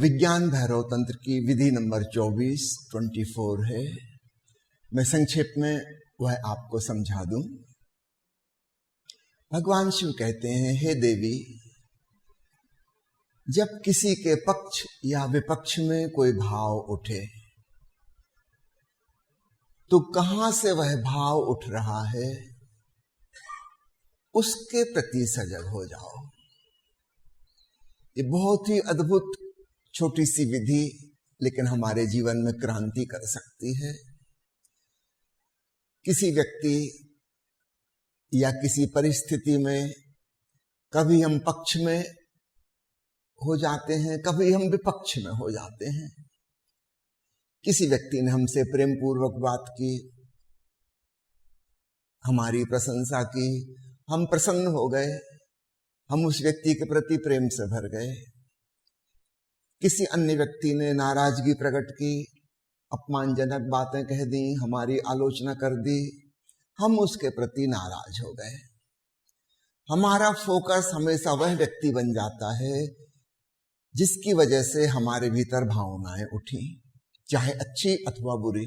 विज्ञान भैरव तंत्र की विधि नंबर 24 है। मैं संक्षेप में वह आपको समझा दूं। भगवान शिव कहते हैं, हे देवी, जब किसी के पक्ष या विपक्ष में कोई भाव उठे तो कहां से वह भाव उठ रहा है उसके प्रति सजग हो जाओ। ये बहुत ही अद्भुत छोटी सी विधि लेकिन हमारे जीवन में क्रांति कर सकती है। किसी व्यक्ति या किसी परिस्थिति में कभी हम पक्ष में हो जाते हैं, कभी हम विपक्ष में हो जाते हैं। किसी व्यक्ति ने हमसे प्रेम पूर्वक बात की, हमारी प्रशंसा की, हम प्रसन्न हो गए, हम उस व्यक्ति के प्रति प्रेम से भर गए। किसी अन्य व्यक्ति ने नाराजगी प्रकट की, अपमानजनक बातें कह दी, हमारी आलोचना कर दी, हम उसके प्रति नाराज हो गए। हमारा फोकस हमेशा वह व्यक्ति बन जाता है जिसकी वजह से हमारे भीतर भावनाएं उठी, चाहे अच्छी अथवा बुरी।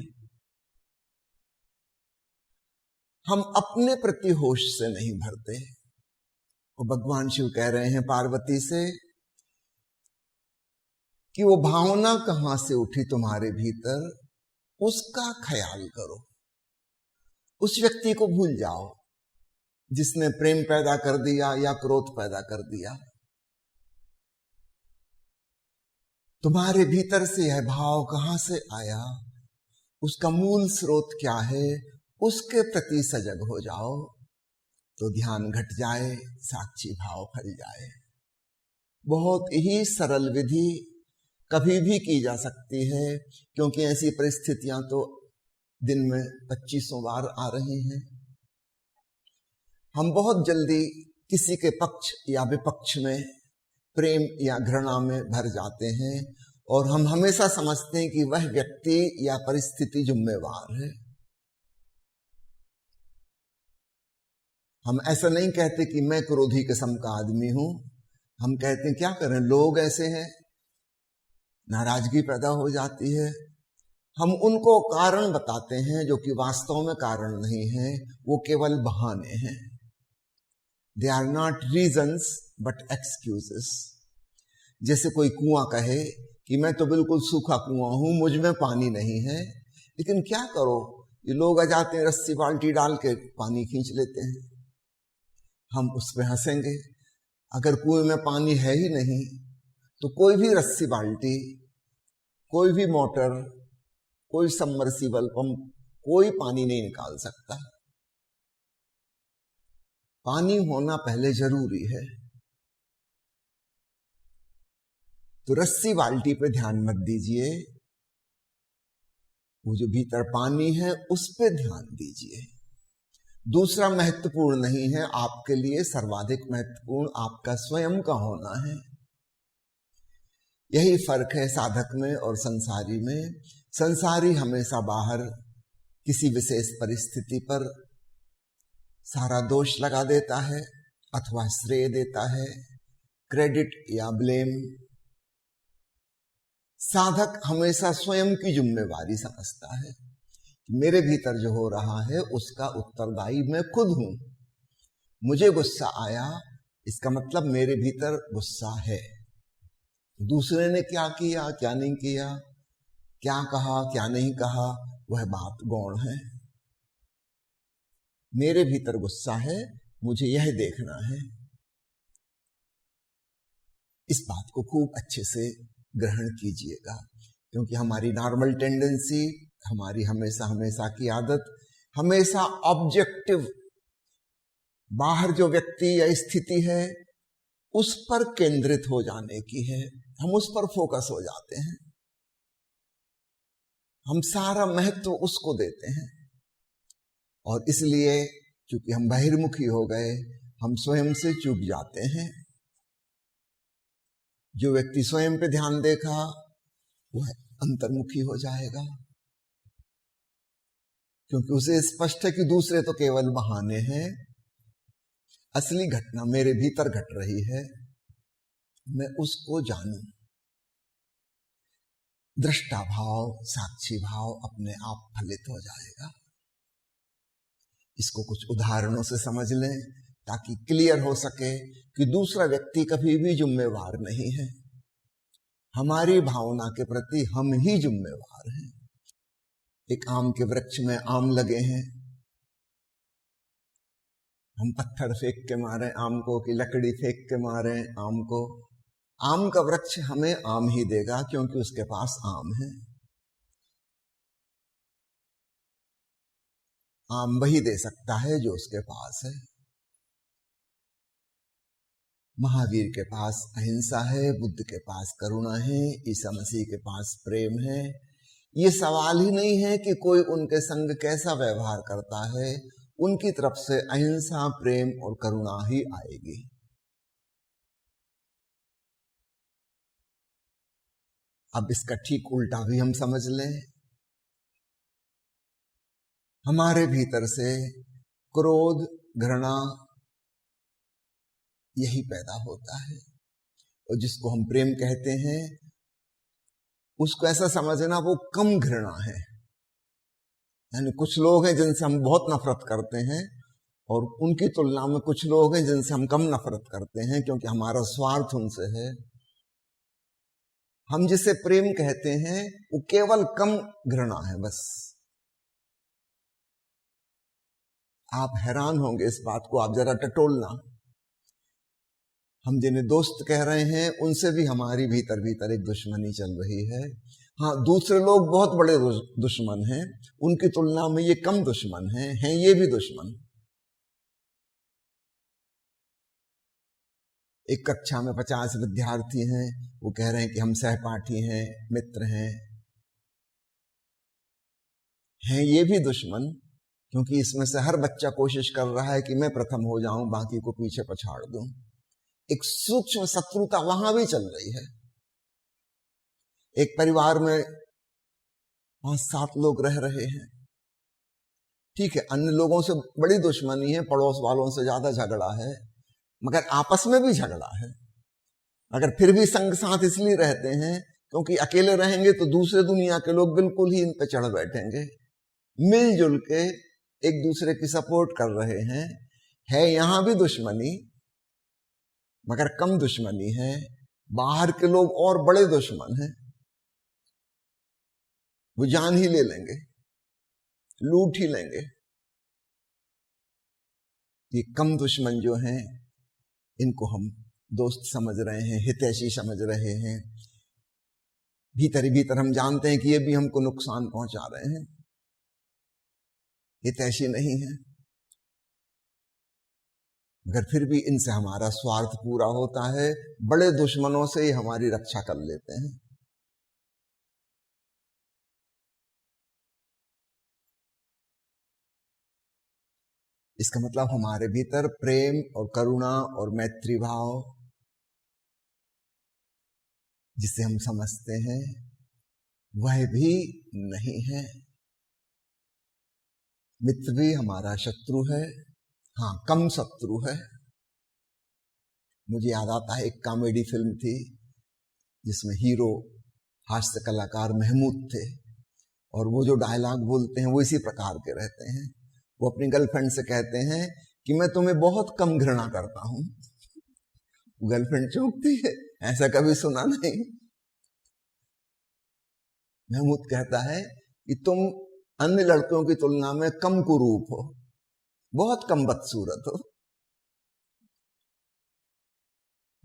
हम अपने प्रति होश से नहीं भरते। और भगवान शिव कह रहे हैं पार्वती से कि वो भावना कहां से उठी तुम्हारे भीतर, उसका ख्याल करो। उस व्यक्ति को भूल जाओ जिसने प्रेम पैदा कर दिया या क्रोध पैदा कर दिया। तुम्हारे भीतर से यह भाव कहां से आया, उसका मूल स्रोत क्या है, उसके प्रति सजग हो जाओ तो ध्यान घट जाए, साक्षी भाव फल जाए। बहुत ही सरल विधि, कभी भी की जा सकती है, क्योंकि ऐसी परिस्थितियां तो दिन में 25 बार आ रही हैं। हम बहुत जल्दी किसी के पक्ष या विपक्ष में प्रेम या घृणा में भर जाते हैं और हम हमेशा समझते हैं कि वह व्यक्ति या परिस्थिति जिम्मेवार है। हम ऐसा नहीं कहते कि मैं क्रोधी किस्म का आदमी हूं। हम कहते हैं क्या करें, लोग ऐसे हैं, नाराजगी पैदा हो जाती है। हम उनको कारण बताते हैं जो कि वास्तव में कारण नहीं है, वो केवल बहाने हैं। They are not reasons but excuses. जैसे कोई कुआं कहे कि मैं तो बिल्कुल सूखा कुआं हूं, मुझ में पानी नहीं है, लेकिन क्या करो, ये लोग आ जाते हैं, रस्सी बाल्टी डाल के पानी खींच लेते हैं। हम उस पर हंसेंगे। अगर कुएं में पानी है ही नहीं तो कोई भी रस्सी बाल्टी, कोई भी मोटर, कोई सबमर्सिबल पंप कोई पानी नहीं निकाल सकता। पानी होना पहले जरूरी है। तो रस्सी बाल्टी पे ध्यान मत दीजिए, वो जो भीतर पानी है उस पे ध्यान दीजिए। दूसरा महत्वपूर्ण नहीं है आपके लिए, सर्वाधिक महत्वपूर्ण आपका स्वयं का होना है। यही फर्क है साधक में और संसारी में। संसारी हमेशा बाहर किसी विशेष परिस्थिति पर सारा दोष लगा देता है अथवा श्रेय देता है, क्रेडिट या ब्लेम। साधक हमेशा स्वयं की जिम्मेवारी समझता है। मेरे भीतर जो हो रहा है उसका उत्तरदायी मैं खुद हूं। मुझे गुस्सा आया, इसका मतलब मेरे भीतर गुस्सा है। दूसरे ने क्या किया, क्या नहीं किया, क्या कहा, क्या नहीं कहा, वह बात गौण है। मेरे भीतर गुस्सा है, मुझे यह देखना है। इस बात को खूब अच्छे से ग्रहण कीजिएगा, क्योंकि हमारी नॉर्मल टेंडेंसी, हमारी हमेशा की आदत हमेशा ऑब्जेक्टिव, बाहर जो व्यक्ति या स्थिति है उस पर केंद्रित हो जाने की है। हम उस पर फोकस हो जाते हैं, हम सारा महत्व उसको देते हैं और इसलिए चूंकि हम बहिर्मुखी हो गए, हम स्वयं से चूक जाते हैं। जो व्यक्ति स्वयं पे ध्यान देखा वह अंतर्मुखी हो जाएगा, क्योंकि उसे स्पष्ट है कि दूसरे तो केवल बहाने हैं, असली घटना मेरे भीतर घट रही है, मैं उसको जानूं। दृष्टा भाव, साक्षी भाव अपने आप फलित हो जाएगा। इसको कुछ उदाहरणों से समझ लें ताकि क्लियर हो सके कि दूसरा व्यक्ति कभी भी जिम्मेवार नहीं है, हमारी भावना के प्रति हम ही जिम्मेवार हैं। एक आम के वृक्ष में आम लगे हैं, हम पत्थर फेंक के मारे आम को कि लकड़ी फेंक के मारे आम को, आम का वृक्ष हमें आम ही देगा क्योंकि उसके पास आम है। आम वही दे सकता है जो उसके पास है। महावीर के पास अहिंसा है, बुद्ध के पास करुणा है, ईसा मसीह के पास प्रेम है। ये सवाल ही नहीं है कि कोई उनके संग कैसा व्यवहार करता है, उनकी तरफ से अहिंसा, प्रेम और करुणा ही आएगी। अब इसका ठीक उल्टा भी हम समझ लें। हमारे भीतर से क्रोध, घृणा यही पैदा होता है, और जिसको हम प्रेम कहते हैं उसको ऐसा समझना वो कम घृणा है। यानी कुछ लोग हैं जिनसे हम बहुत नफरत करते हैं और उनकी तुलना में कुछ लोग हैं जिनसे हम कम नफरत करते हैं क्योंकि हमारा स्वार्थ उनसे है। हम जिसे प्रेम कहते हैं वो केवल कम घृणा है बस। आप हैरान होंगे इस बात को, आप जरा टटोलना। हम जिन्हें दोस्त कह रहे हैं उनसे भी हमारी भीतर भीतर एक दुश्मनी चल रही है। हाँ, दूसरे लोग बहुत बड़े दुश्मन हैं, उनकी तुलना में ये कम दुश्मन हैं ये भी दुश्मन। एक कक्षा में 50 विद्यार्थी हैं, वो कह रहे हैं कि हम सहपाठी हैं, मित्र हैं ये भी दुश्मन, क्योंकि इसमें से हर बच्चा कोशिश कर रहा है कि मैं प्रथम हो जाऊं, बाकी को पीछे पछाड़ दूं। एक सूक्ष्म शत्रुता वहां भी चल रही है। एक परिवार में 5-7 लोग रह रहे हैं, ठीक है, अन्य लोगों से बड़ी दुश्मनी है, पड़ोस वालों से ज्यादा झगड़ा है, मगर आपस में भी झगड़ा है। अगर फिर भी संग साथ इसलिए रहते हैं क्योंकि अकेले रहेंगे तो दूसरे दुनिया के लोग बिल्कुल ही इन पे चढ़ बैठेंगे। मिलजुल के एक दूसरे की सपोर्ट कर रहे हैं, है यहां भी दुश्मनी, मगर कम दुश्मनी है। बाहर के लोग और बड़े दुश्मन हैं, वो जान ही ले लेंगे, लूट ही लेंगे। ये कम दुश्मन जो हैं इनको हम दोस्त समझ रहे हैं, हितैषी समझ रहे हैं। भीतर ही भीतर हम जानते हैं कि ये भी हमको नुकसान पहुंचा रहे हैं, हितैषी नहीं है, मगर फिर भी इनसे हमारा स्वार्थ पूरा होता है। बड़े दुश्मनों से ही हमारी रक्षा कर लेते हैं। इसका मतलब हमारे भीतर प्रेम और करुणा और मैत्री भाव जिसे हम समझते हैं वह भी नहीं है। मित्र भी हमारा शत्रु है, हाँ, कम शत्रु है। मुझे याद आता है एक कॉमेडी फिल्म थी जिसमें हीरो हास्य कलाकार महमूद थे, और वो जो डायलॉग बोलते हैं वो इसी प्रकार के रहते हैं। वो अपनी गर्लफ्रेंड से कहते हैं कि मैं तुम्हें बहुत कम घृणा करता हूं। गर्लफ्रेंड चौंकती है, ऐसा कभी सुना नहीं। महमूद कहता है कि तुम अन्य लड़कियों की तुलना में कम कुरूप हो, बहुत कम बदसूरत हो।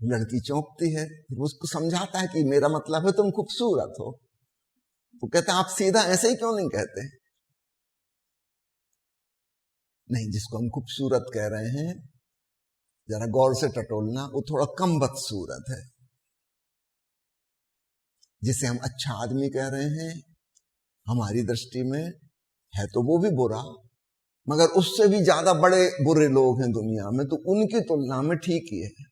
लड़की चौंकती है, फिर उसको समझाता है कि मेरा मतलब है तुम खूबसूरत हो। वो कहता है आप सीधा ऐसे ही क्यों नहीं कहते? नहीं, जिसको हम खूबसूरत कह रहे हैं जरा गौर से टटोलना, वो थोड़ा कम बदसूरत है। जिसे हम अच्छा आदमी कह रहे हैं हमारी दृष्टि में है तो वो भी बुरा, मगर उससे भी ज्यादा बड़े बुरे लोग हैं दुनिया में, तो उनकी तुलना में ठीक ही है।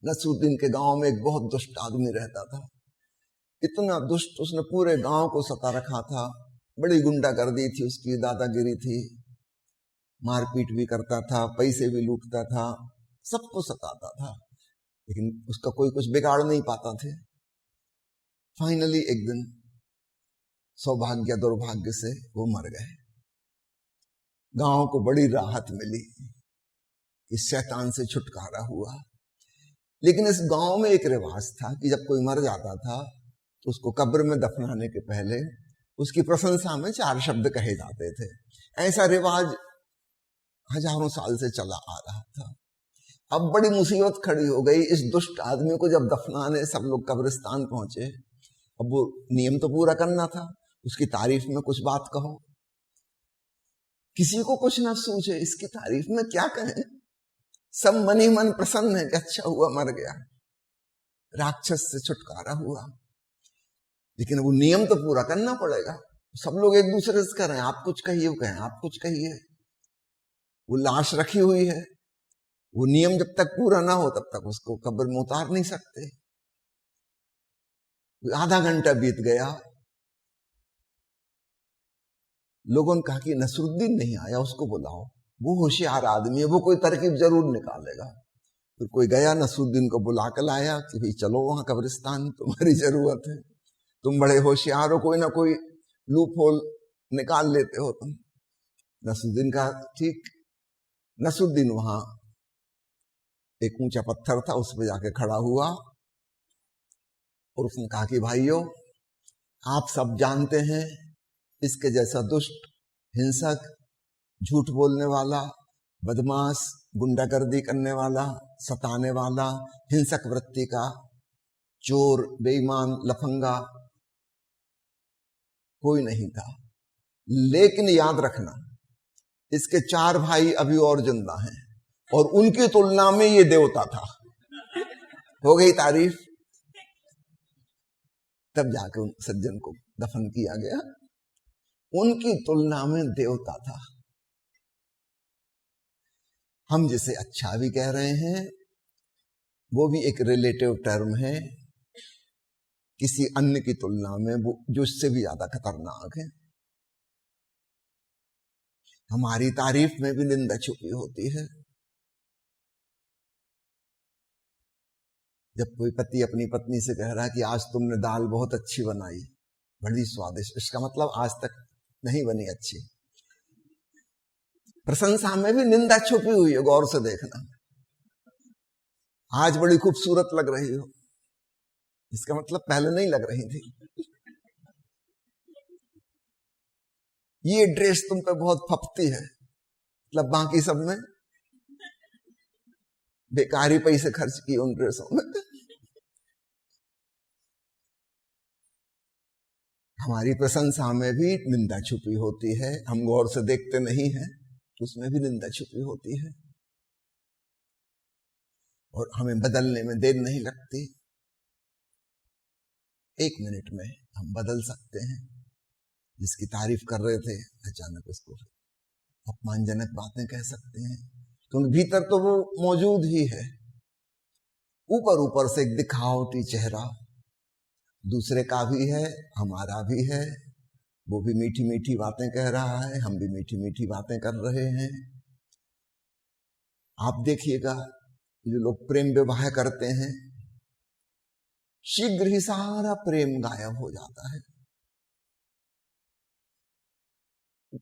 नसरुद्दीन के गांव में एक बहुत दुष्ट आदमी रहता था, इतना दुष्ट, उसने पूरे गांव को सता रखा था। बड़ी गुंडागर्दी थी उसकी, दादागिरी थी, मारपीट भी करता था, पैसे भी लूटता था, सबको सताता था, लेकिन उसका कोई कुछ बिगाड़ नहीं पाता थे। फाइनली एक दिन सौभाग्य दुर्भाग्य से वो मर गए। गांव को बड़ी राहत मिली, इस शैतान से छुटकारा हुआ। लेकिन इस गांव में एक रिवाज था कि जब कोई मर जाता था तो उसको कब्र में दफनाने के पहले उसकी प्रशंसा में 4 शब्द कहे जाते थे। ऐसा रिवाज हजारों साल से चला आ रहा था। अब बड़ी मुसीबत खड़ी हो गई। इस दुष्ट आदमी को जब दफनाने सब लोग कब्रिस्तान पहुंचे, अब वो नियम तो पूरा करना था, उसकी तारीफ में कुछ बात कहो। किसी को कुछ ना सूझे, इसकी तारीफ में क्या कहें। सब मन ही मन प्रसन्न है कि अच्छा हुआ मर गया, राक्षस से छुटकारा हुआ। लेकिन वो नियम तो पूरा करना पड़ेगा। सब लोग एक दूसरे से कह रहे हैं आप कुछ कहिए, वो कहें आप कुछ कहिए। वो लाश रखी हुई है, वो नियम जब तक पूरा ना हो तब तक उसको कब्र में उतार नहीं सकते। आधा घंटा बीत गया, लोगों ने कहा कि नसरुद्दीन नहीं आया, उसको बुलाओ, वो होशियार आदमी है, वो कोई तरकीब जरूर निकालेगा। फिर कोई गया, नसरुद्दीन को बुला कर लाया कि भाई चलो वहां कब्रिस्तान, तुम्हारी जरूरत है, तुम बड़े होशियार हो, कोई ना कोई लूप होल निकाल लेते हो तुम। नसरुद्दीन का ठीक। नसरुद्दीन वहां एक ऊंचा पत्थर था, उस पर जाके खड़ा हुआ और उसने कहा कि भाइयों, आप सब जानते हैं इसके जैसा दुष्ट, हिंसक, झूठ बोलने वाला, बदमाश, गुंडागर्दी करने वाला, सताने वाला, हिंसक वृत्ति का, चोर, बेईमान, लफंगा कोई नहीं था। लेकिन याद रखना, इसके 4 भाई अभी और जिंदा हैं और उनकी तुलना में ये देवता था। हो गई तारीफ। तब जाकर उन सज्जन को दफन किया गया। उनकी तुलना में देवता था। हम जिसे अच्छा भी कह रहे हैं वो भी एक रिलेटिव टर्म है, किसी अन्य की तुलना में वो जो इससे भी ज्यादा खतरनाक है। हमारी तारीफ में भी निंदा छुपी होती है। जब कोई पति अपनी पत्नी से कह रहा है कि आज तुमने दाल बहुत अच्छी बनाई, बड़ी स्वादिष्ट, इसका मतलब आज तक नहीं बनी अच्छी। प्रशंसा में भी निंदा छुपी हुई है, गौर से देखना। आज बड़ी खूबसूरत लग रही हो, इसका मतलब पहले नहीं लग रही थी। ये ड्रेस तुम पे बहुत फपती है, मतलब बाकी सब में बेकारी पैसे खर्च किए उन ड्रेसों में। हमारी प्रशंसा में भी निंदा छुपी होती है, हम गौर से देखते नहीं हैं, उसमें भी निंदा छुपी होती है और हमें बदलने में देर नहीं लगती। 1 मिनट में हम बदल सकते हैं। जिसकी तारीफ कर रहे थे अचानक उसको अपमानजनक बातें कह सकते हैं, क्योंकि भीतर तो वो मौजूद ही है। ऊपर ऊपर से एक दिखावटी चेहरा दूसरे का भी है, हमारा भी है। वो भी मीठी मीठी बातें कह रहा है, हम भी मीठी मीठी बातें कर रहे हैं। आप देखिएगा, जो लोग प्रेम विवाह करते हैं, शीघ्र ही सारा प्रेम गायब हो जाता है।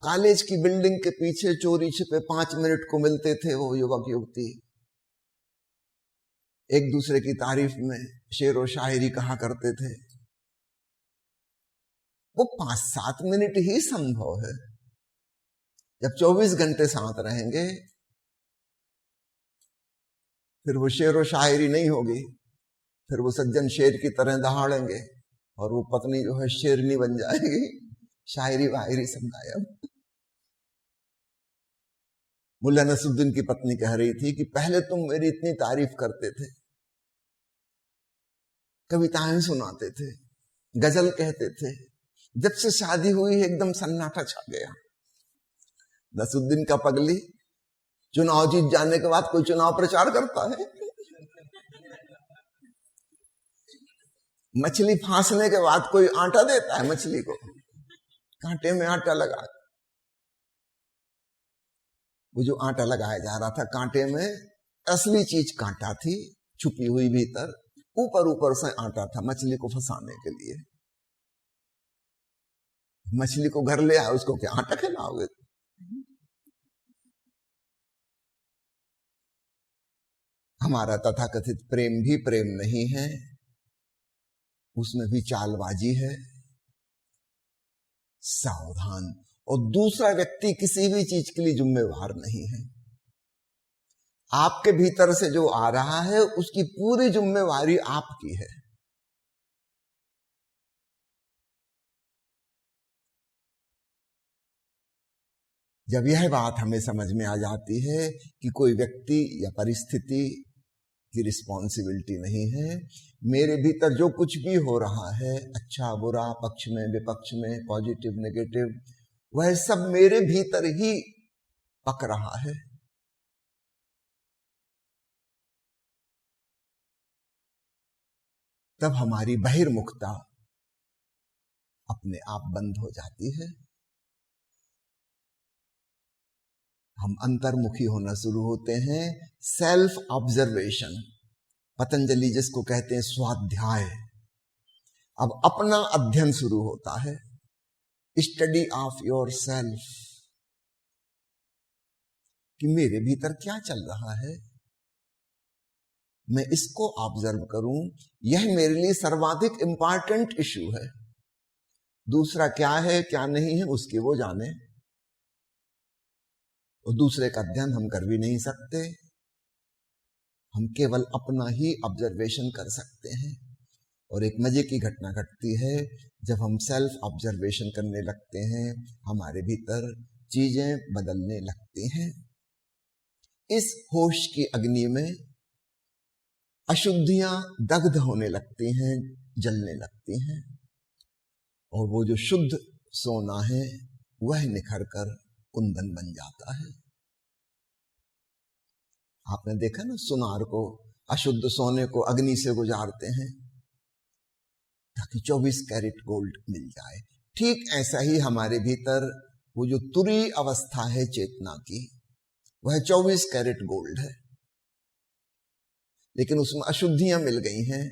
कॉलेज की बिल्डिंग के पीछे चोरी छिपे 5 मिनट को मिलते थे वो युवक युवती, एक दूसरे की तारीफ में शेर और शायरी कहा करते थे। वो 5-7 मिनट ही संभव है। जब 24 घंटे साथ रहेंगे फिर वो शेर और शायरी नहीं होगी, फिर वो सज्जन शेर की तरह दहाड़ेंगे और वो पत्नी जो है शेरनी बन जाएगी, शायरी वायरी सब गायब। मुल्ला नसरुद्दीन की पत्नी कह रही थी कि पहले तुम मेरी इतनी तारीफ करते थे, कविताएं सुनाते थे, गजल कहते थे, जब से शादी हुई एकदम सन्नाटा छा गया। नसरुद्दीन का पगली, चुनाव जीत जाने के बाद कोई चुनाव प्रचार करता है? मछली फांसने के बाद कोई आटा देता है मछली को? कांटे में आटा लगा, वो जो आटा लगाया जा रहा था कांटे में, असली चीज कांटा थी छुपी हुई भीतर, ऊपर ऊपर से आटा था मछली को फंसाने के लिए। मछली को घर ले आए, उसको क्या आटा खिलाओगे? हमारा तथाकथित प्रेम भी प्रेम नहीं है, उसमें भी चालबाजी है। सावधान। और दूसरा व्यक्ति किसी भी चीज के लिए जिम्मेवार नहीं है। आपके भीतर से जो आ रहा है उसकी पूरी जिम्मेवारी आपकी है। जब यह बात हमें समझ में आ जाती है कि कोई व्यक्ति या परिस्थिति की रिस्पॉन्सिबिलिटी नहीं है, मेरे भीतर जो कुछ भी हो रहा है, अच्छा बुरा, पक्ष में विपक्ष में, पॉजिटिव नेगेटिव, वह सब मेरे भीतर ही पक रहा है, तब हमारी बहिर्मुखता अपने आप बंद हो जाती है। हम अंतर्मुखी होना शुरू होते हैं। सेल्फ ऑब्जर्वेशन, पतंजलि जिसको कहते हैं स्वाध्याय, अब अपना अध्ययन शुरू होता है। स्टडी ऑफ योर सेल्फ, कि मेरे भीतर क्या चल रहा है, मैं इसको ऑब्जर्व करूं। यह मेरे लिए सर्वाधिक इंपॉर्टेंट इश्यू है। दूसरा क्या है क्या नहीं है उसकी वो जाने, और दूसरे का अध्ययन हम कर भी नहीं सकते। हम केवल अपना ही ऑब्जर्वेशन कर सकते हैं। और एक मजे की घटना घटती है, जब हम सेल्फ ऑब्जर्वेशन करने लगते हैं, हमारे भीतर चीजें बदलने लगती हैं। इस होश की अग्नि में अशुद्धियां दग्ध होने लगती हैं, जलने लगती हैं, और वो जो शुद्ध सोना है वह निखर कर कुंदन बन जाता है। आपने देखा ना, सुनार को, अशुद्ध सोने को अग्नि से गुजारते हैं ताकि 24 कैरेट गोल्ड मिल जाए। ठीक ऐसा ही हमारे भीतर वो जो तुरी अवस्था है चेतना की, वह 24 कैरेट गोल्ड है, लेकिन उसमें अशुद्धियां मिल गई हैं।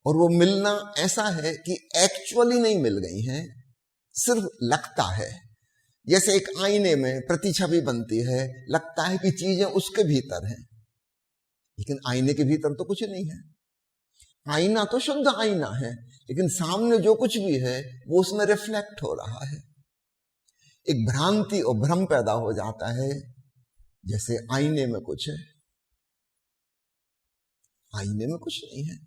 और वो मिलना ऐसा है कि एक्चुअली नहीं मिल गई हैं, सिर्फ लगता है। जैसे एक आईने में प्रतिछवि बनती है, लगता है कि चीजें उसके भीतर हैं, लेकिन आईने के भीतर तो कुछ नहीं है। आईना तो शुद्ध आईना है, लेकिन सामने जो कुछ भी है वो उसमें रिफ्लेक्ट हो रहा है। एक भ्रांति और भ्रम पैदा हो जाता है, जैसे आईने में कुछ है, आईने में कुछ नहीं है।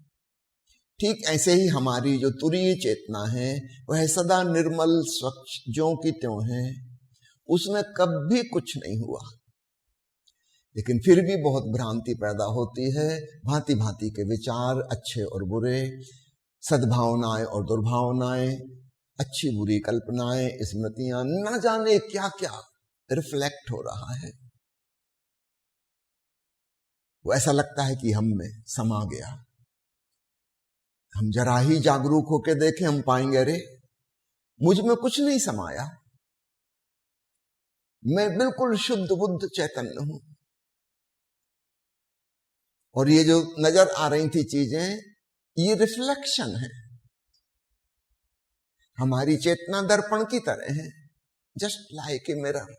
ठीक ऐसे ही हमारी जो तुरीय चेतना है वह सदा निर्मल स्वच्छ ज्यों की त्यों है, उसमें कभी कुछ नहीं हुआ, लेकिन फिर भी बहुत भ्रांति पैदा होती है। भांति भांति के विचार, अच्छे और बुरे, सद्भावनाएं और दुर्भावनाएं, अच्छी बुरी कल्पनाएं, स्मृतियां, न जाने क्या क्या रिफ्लेक्ट हो रहा है। वो ऐसा लगता है कि हम में समा गया। हम जरा ही जागरूक होकर देखें, हम पाएंगे अरे मुझ में कुछ नहीं समाया, मैं बिल्कुल शुद्ध बुद्ध चैतन्य हूं। और ये जो नजर आ रही थी चीजें, ये रिफ्लेक्शन है। हमारी चेतना दर्पण की तरह है, जस्ट लाइक ए मिरर।